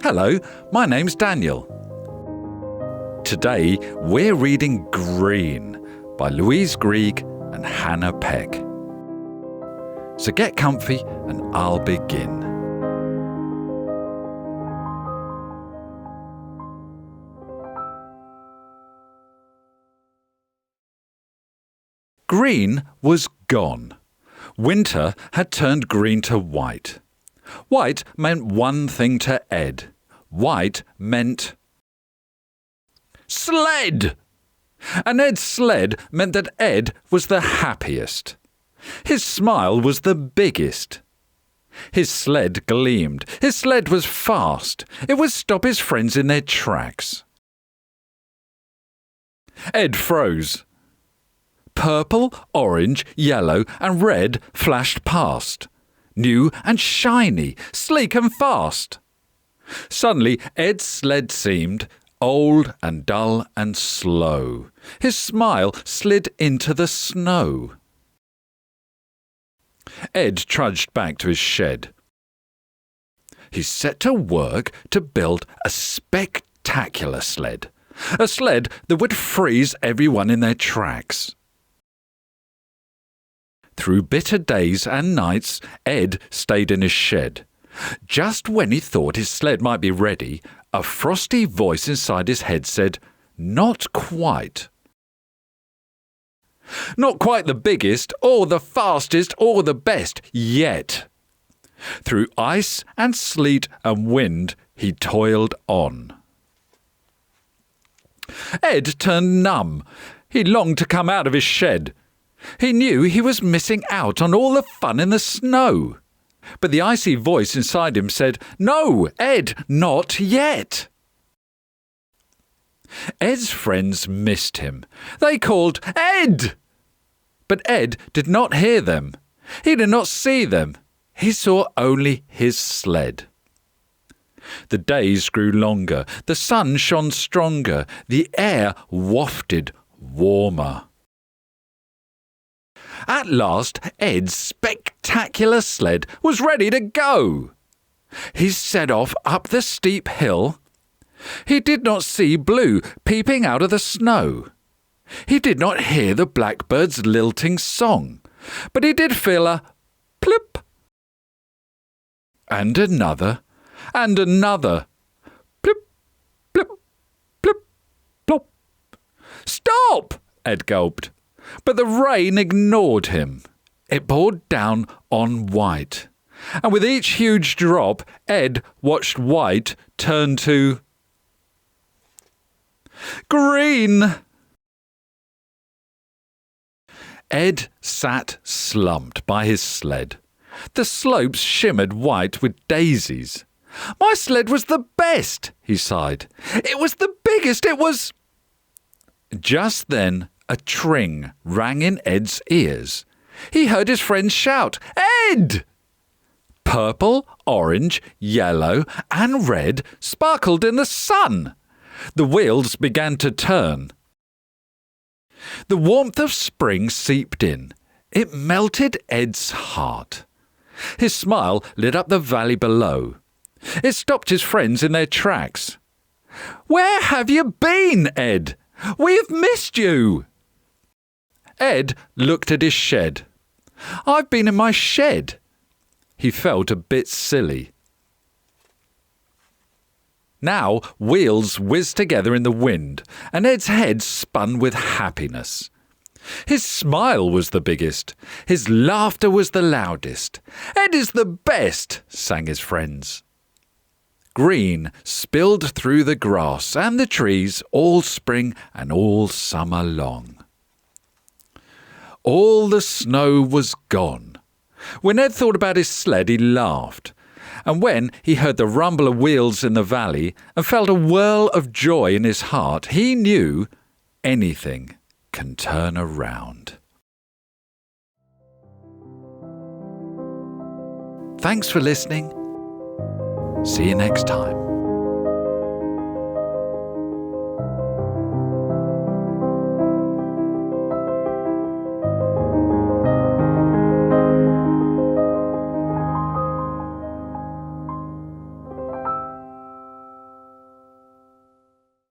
Hello, my name's Daniel. Today we're reading Green by Louise, Greig and Peck. So get comfy and I'll begin. Green was gone. Winter had turned green to white. White meant one thing to Ed. White meant sled! And Ed's sled meant that Ed was the happiest. His smile was the biggest. His sled gleamed. His sled was fast. It would stop his friends in their tracks. Ed froze. Purple, orange, yellow and red flashed past. New and shiny, sleek and fast. Suddenly Ed's sled seemed old and dull and slow. His smile slid into the snow. Ed trudged back to his shed. He set to work to build a spectacular sled. A sled that would freeze everyone in their tracks. Through bitter days and nights, Ed stayed in his shed. Just when he thought his sled might be ready, a frosty voice inside his head said, "Not quite." Not quite the biggest, or the fastest, or the best, yet. Through ice and sleet and wind, he toiled on. Ed turned numb. He longed to come out of his shed. He knew he was missing out on all the fun in the snow. But the icy voice inside him said, "No, Ed, not yet." Ed's friends missed him. They called, "Ed!" But Ed did not hear them. He did not see them. He saw only his sled. The days grew longer. The sun shone stronger. The air wafted warmer. At last, Ed's spectacular sled was ready to go. He set off up the steep hill. He did not see blue peeping out of the snow. He did not hear the blackbird's lilting song, but he did feel a plip. And another, and another. Plip, plip, plip, plop. "Stop!" Ed gulped. But the rain ignored him. It poured down on white. And with each huge drop, Ed watched white turn to green. Ed sat slumped by his sled. The slopes shimmered white with daisies. "My sled was the best," he sighed. "It was the biggest, it was—" Just then, a tring rang in Ed's ears. He heard his friends shout, "Ed!" Purple, orange, yellow and red sparkled in the sun. The wheels began to turn. The warmth of spring seeped in. It melted Ed's heart. His smile lit up the valley below. It stopped his friends in their tracks. "Where have you been, Ed? We've missed you!" Ed looked at his shed. "I've been in my shed." He felt a bit silly. Now wheels whizzed together in the wind, and Ed's head spun with happiness. His smile was the biggest. His laughter was the loudest. "Ed is the best," sang his friends. Green spilled through the grass and the trees all spring and all summer long. All the snow was gone. When Ed thought about his sled, he laughed. And when he heard the rumble of wheels in the valley and felt a whirl of joy in his heart, he knew anything can turn around. Thanks for listening. See you next time.